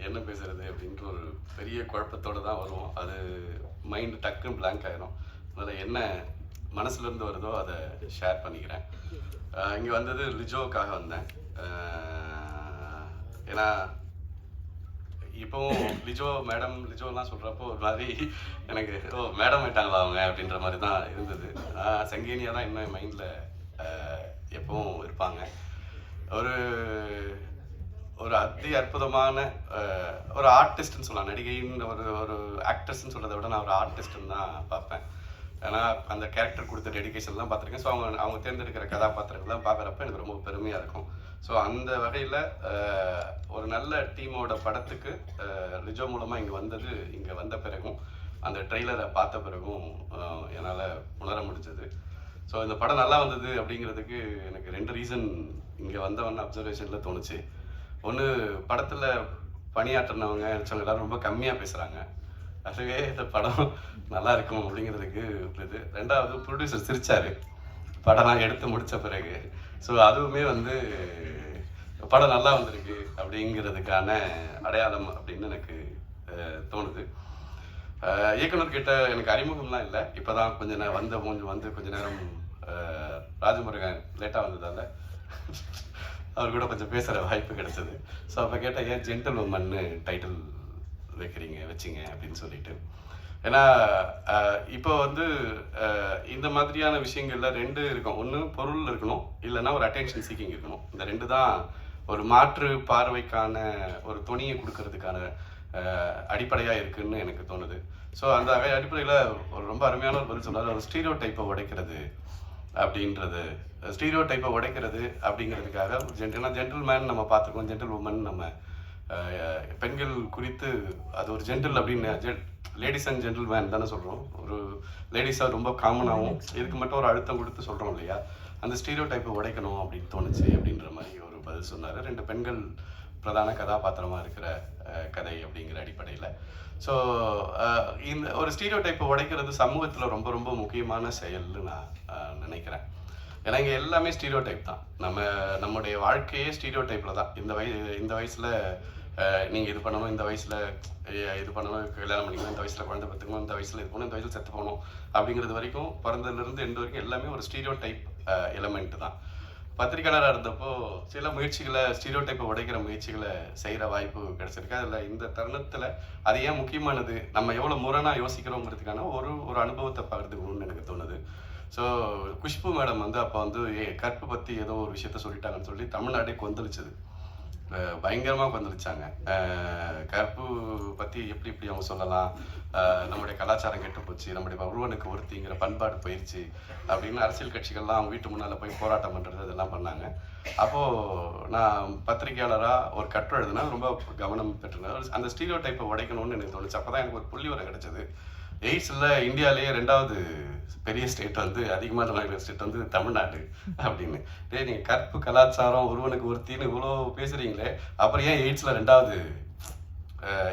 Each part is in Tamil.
என்ன பேசுறது அப்படின்ற ஒரு பெரிய குழப்பத்தோடு தான் வரும். அது மைண்டு டக்குன்னு பிளாங்க் ஆயிரும். அதில் என்ன மனசுலேருந்து வருதோ அதை ஷேர் பண்ணிக்கிறேன். இங்கே வந்தது லிஜோவுக்காக வந்தேன். ஏன்னா இப்போவும் லிஜோலாம் சொல்கிறப்போ ஒரு மாதிரி எனக்கு மேடம் ஆயிட்டாங்களா அவங்க அப்படின்ற மாதிரி தான் இருந்தது. சங்கீனியாக தான் இன்னும் மைண்டில் எப்பவும் இருப்பாங்க. ஒரு ஒரு அற்புதமான ஒரு ஆர்டிஸ்ட்னு சொல்லலாம். நடிகைன்னு ஒரு ஆக்ட்ரஸ்ன்னு சொல்கிறத விட நான் ஒரு ஆர்டிஸ்ட்னு தான் பார்ப்பேன். ஏன்னா அந்த கேரக்டர் கொடுத்த டெடிக்கேஷன்லாம் பார்த்துருக்கேன். ஸோ அவங்க தேர்ந்தெடுக்கிற கதாபாத்திரங்கள்லாம் பார்க்குறப்ப எனக்கு ரொம்ப பெருமையாக இருக்கும். ஸோ அந்த வகையில் ஒரு நல்ல டீமோட படத்துக்கு லிஜோ மூலமாக இங்கே வந்த பிறகும் அந்த ட்ரெய்லரை பார்த்த பிறகும் என்னால் உணர முடிஞ்சது. ஸோ இந்த படம் நல்லா வந்தது அப்படிங்கிறதுக்கு எனக்கு 2 ரீசன் இங்கே வந்தவொன்னு அப்சர்வேஷனில் தோணுச்சு. ஒன்று, படத்தில் பணியாற்றினவங்க எல்லாரும் ரொம்ப கம்மியாக பேசுகிறாங்க. அதுவே இந்த படம் நல்லா இருக்கும் அப்படிங்கிறதுக்கு இது. 2வது, ப்ரொடியூசர் சிரிச்சார் படம்லாம் எடுத்து முடித்த பிறகு. ஸோ அதுவுமே படம் நல்லா வந்திருக்கு அப்படிங்கிறதுக்கான அடையாளம் அப்படின்னு எனக்கு தோணுது. இயக்குனர்கிட்ட எனக்கு அறிமுகம்லாம் இல்லை. இப்போ தான் கொஞ்சம் கொஞ்ச நேரம் ராஜமுருகன் லேட்டாக வந்ததால் அவர் கூட கொஞ்சம் பேசுகிற வாய்ப்பு கிடைச்சது. ஸோ அப்போ கேட்டால் ஏன் ஜென்டில் உமன்னு டைட்டில் வச்சிங்க அப்படின்னு சொல்லிட்டு. ஏன்னா இப்போ இந்த மாதிரியான விஷயங்கள்ல 2 இருக்கும். ஒன்று பொருள் இருக்கணும், இல்லைன்னா ஒரு அட்டென்ஷன் சீக்கிங் இருக்கணும். இந்த 2 தான் ஒரு மாற்று பார்வைக்கான ஒரு துணியை கொடுக்கறதுக்கான அடிப்படையாக இருக்குன்னு எனக்கு தோணுது. ஸோ அந்த அடிப்படையில் ஒரு ரொம்ப அருமையான ஒரு பதில் சொன்னார். ஒரு ஸ்டீரியோ டைப்பை உடைக்கிறது அப்படிங்கிறதுக்காக ஜென்டில்மேன் நம்ம பார்த்துருக்கோம், ஜென்டில் உமன் நம்ம பெண்கள் குறித்து அது ஒரு ஜென்டில் அப்படின்னு லேடிஸ் அண்ட் ஜென்டில்மேன் தானே சொல்கிறோம். ஒரு லேடிஸாக ரொம்ப காமனாகவும் இதுக்கு மட்டும் ஒரு அழுத்தம் கொடுத்து சொல்கிறோம் இல்லையா. அந்த ஸ்டீரியோ டைப்பை உடைக்கணும் அப்படின்னு தோணுச்சு அப்படின்ற மாதிரி ஒரு பதில் சொன்னார். 2 பெண்கள் பிரதான கதாபாத்திரமாக இருக்கிற கதை அப்படிங்கிற அடிப்படையில். ஸோ இந்த ஒரு ஸ்டீரியோ டைப்பை உடைக்கிறது சமூகத்தில் ரொம்ப ரொம்ப முக்கியமான செயல்னு நான் நினைக்கிறேன். ஏன்னா இங்கே எல்லாமே ஸ்டீரியோ டைப் தான். நம்முடைய வாழ்க்கையே ஸ்டீரியோ டைப்பில் தான். இந்த வயசில் நீங்கள் இது பண்ணணும், இந்த வயசில் இது பண்ணணும், கல்யாணம் பண்ணிக்கணும், இந்த வயசில் குழந்தை பெற்றுக்கணும், இந்த வயசில் இது பண்ணணும், இந்த வயசில் செத்து போகணும் அப்படிங்கிறது வரைக்கும், பிறந்ததுலேருந்து எண்டு வரைக்கும் எல்லாமே ஒரு ஸ்டீரியோ டைப் எலமெண்ட் தான். பத்திரிகையாளராக இருந்தப்போ சில ஸ்டீரியோ டைப்பை உடைக்கிற முயற்சிகளை செய்கிற வாய்ப்பு கிடைச்சிருக்கு. அதில் இந்த தருணத்தில் அது ஏன் முக்கியமானது, நம்ம எவ்வளோ முரணாக யோசிக்கிறோங்கிறதுக்கான ஒரு அனுபவத்தை பகிர்ந்துக்கணும்னு எனக்கு தோணுது. ஸோ குஷ்பு மேடம் அப்போ கற்பு பற்றி ஏதோ ஒரு விஷயத்த சொல்லிட்டாங்கன்னு சொல்லி தமிழ்நாடே கொந்தளிச்சது. பயங்கரமாக கொந்தளிச்சாங்க. கற்பு பற்றி எப்படி அவங்க சொல்லலாம், நம்முடைய கலாச்சாரம் கெட்டு போச்சு, நம்முடைய ஒருவனுக்கு ஒருத்திங்கிற பண்பாடு போயிடுச்சு அப்படின்னு அரசியல் கட்சிகள்லாம் அவங்க வீட்டு முன்னால் போய் போராட்டம் பண்ணுறது இதெல்லாம் பண்ணாங்க. அப்போது நான் பத்திரிகையாளராக ஒரு கட்டுரை எழுதுனா ரொம்ப கவனம் பெற்றிருந்தேன். அந்த ஸ்டீரியோ டைப்பை உடைக்கணும்னு எனக்கு தோணுச்சு. அப்போ தான் எனக்கு ஒரு புள்ளி வர கிடைச்சது. எய்ட்ஸில் இந்தியாவிலேயே 2வது பெரிய ஸ்டேட் அதிகமான நோய்கள் ஸ்டேட் தமிழ்நாடு அப்படின்னு. நீங்கள் கற்பு கலாச்சாரம் ஒருவனுக்கு ஒருத்தின்னு இவ்வளோ பேசுகிறீங்களே, அப்புறம் ஏன் எய்ட்ஸில் 2வது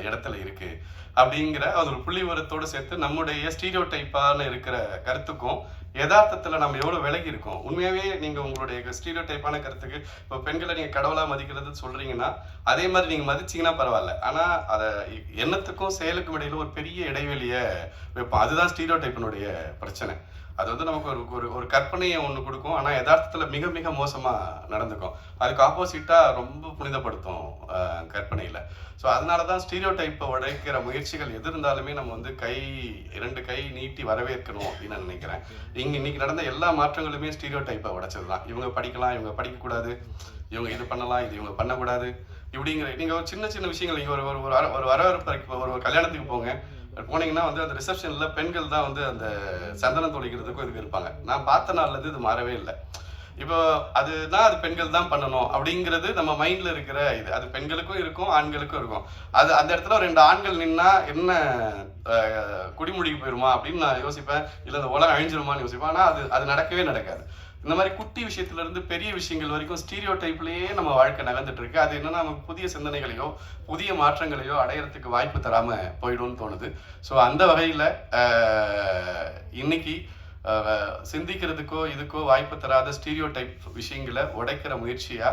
இடத்துல இருக்குது அப்படிங்கிற அது ஒரு புள்ளி விவரத்தோடு சேர்த்து நம்முடைய ஸ்டீரியோ டைப்பான இருக்கிற கருத்துக்கும் யதார்த்தத்தில் நம்ம எவ்வளோ விலகி இருக்கோம். உண்மையாகவே நீங்கள் உங்களுடைய ஸ்டீரியோ டைப்பான கருத்துக்கு இப்போ பெண்களை நீங்கள் கடவுளாக மதிக்கிறது சொல்கிறீங்கன்னா அதே மாதிரி நீங்கள் மதிச்சிங்கன்னா பரவாயில்ல. ஆனால் அதை எண்ணத்துக்கும் செயலுக்கும் இடையில ஒரு பெரிய இடைவெளியை வைப்போம். அதுதான் ஸ்டீரியோ டைப்பினுடைய பிரச்சனை. அது நமக்கு ஒரு கற்பனையை ஒன்று கொடுக்கும், ஆனால் யதார்த்தத்தில் மிக மிக மோசமாக நடந்துக்கும். அதுக்கு ஆப்போசிட்டாக ரொம்ப புனிதப்படுத்தும் கற்பனையில். ஸோ அதனால தான் ஸ்டீரியோ டைப்பை உடைக்கிற முயற்சிகள் எது இருந்தாலுமே நம்ம 2 கை நீட்டி வரவேற்கணும் அப்படின்னு நான் நினைக்கிறேன். இன்னைக்கு நடந்த எல்லா மாற்றங்களுமே ஸ்டீரியோ டைப்பை உடைச்சது தான். இவங்க படிக்கலாம், இவங்க படிக்கக்கூடாது, இவங்க இது பண்ணலாம், இது இவங்க பண்ணக்கூடாது இப்படிங்கிற நீங்கள் ஒரு சின்ன சின்ன விஷயங்கள். நீங்கள் ஒரு வரவேற்பு ஒரு கல்யாணத்துக்கு போனீங்கன்னா அந்த ரிசப்ஷனில் பெண்கள் தான் அந்த சந்தனம் தொளிக்கிறதுக்கும் இதுக்கு இருப்பாங்க. நான் பார்த்த நாள்லேருந்து இது மாறவே இல்லை. இப்போ அது பெண்கள் தான் பண்ணணும் அப்படிங்கிறது நம்ம மைண்டில் இருக்கிற இது. அது பெண்களுக்கும் இருக்கும், ஆண்களுக்கும் இருக்கும். அது அந்த இடத்துல 2 ஆண்கள் நின்னா என்ன குடிமுடிக்கு போயிடுமா அப்படின்னு நான் யோசிப்பேன். இல்லை அந்த உலகம் அழிஞ்சிருமான்னு யோசிப்பேன். ஆனால் அது நடக்கவே நடக்காது. இந்த மாதிரி குட்டி விஷயத்துல இருந்து பெரிய விஷயங்கள் வரைக்கும் ஸ்டீரியோ டைப்லேயே நம்ம வாழ்க்கை நகர்ந்துட்டு இருக்கு. அது என்னன்னா நமக்கு புதிய சிந்தனைகளையோ புதிய மாற்றங்களையோ அடையறதுக்கு வாய்ப்பு தராம போயிடும்னு தோணுது. ஸோ அந்த வகையில் இன்னைக்கு சிந்திக்கிறதுக்கோ இதுக்கோ வாய்ப்பு தராத ஸ்டீரியோ டைப் விஷயங்களை உடைக்கிற முயற்சியா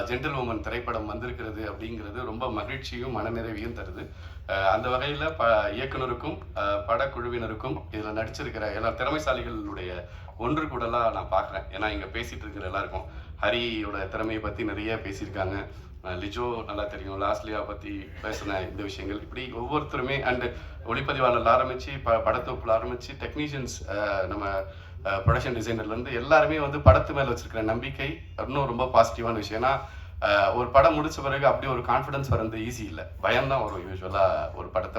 ஜென்டில் உமன் திரைப்படம் வந்திருக்கிறது அப்படிங்கிறது ரொம்ப மகிழ்ச்சியும் மனநிறைவையும் தருது. அந்த வகையில் இயக்குனருக்கும் படக்குழுவினருக்கும் இதில் நடிச்சிருக்கிற எல்லா திறமைசாலிகளுடைய ஒன்று கூடலாம் நான் பார்க்குறேன். ஏன்னா இங்கே பேசிகிட்டு இருக்கிற எல்லாருக்கும் ஹரியோட திறமையை பற்றி நிறைய பேசியிருக்காங்க. லிஜோ நல்லா தெரியும், லாஸ்லியா பற்றி பேசின இந்த விஷயங்கள், இப்படி ஒவ்வொருத்தருமே அண்டு ஒளிப்பதிவாளர் ஆரம்பித்து படத்தொப்பில் ஆரம்பித்து டெக்னீஷியன்ஸ், நம்ம ப்ரொடக்ஷன் டிசைனர்லேருந்து எல்லாருமே வந்து படத்து மேலே வச்சுருக்கிற நம்பிக்கை இன்னும் ரொம்ப பாசிட்டிவான விஷயம். ஏன்னா ஒரு படம் முடிச்ச பிறகு அப்படி ஒரு கான்ஃபிடன்ஸ் வர்றது ஈஸி இல்லை, பயம்தான் வரும் யூஸ்வலாக ஒரு படத்தை